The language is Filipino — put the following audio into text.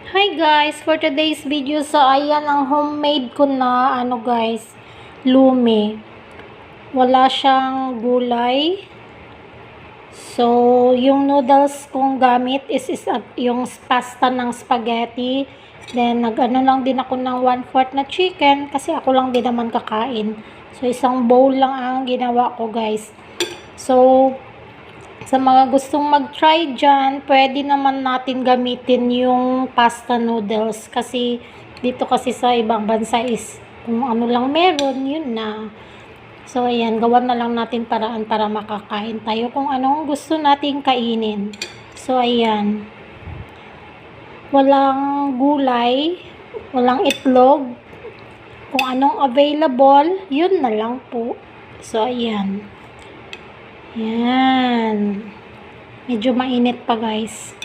Hi guys, for today's video, so ayan ang homemade ko na guys, lumi. Wala siyang gulay. So, yung noodles kong gamit is yung pasta ng spaghetti. Then, nag-ano lang din ako ng 1/4 na chicken kasi ako lang din naman kakain. So, isang bowl lang ang ginawa ko guys. So, sa mga gustong mag-try dyan, pwede naman natin gamitin yung pasta noodles. Kasi, dito kasi sa ibang bansa is, kung ano lang meron, yun na. So, ayan, gawan na lang natin paraan para makakain tayo kung anong gusto nating kainin. So, ayan. Walang gulay, walang itlog. Kung anong available, yun na lang po. So, ayan. Yan. Medyo mainit pa guys.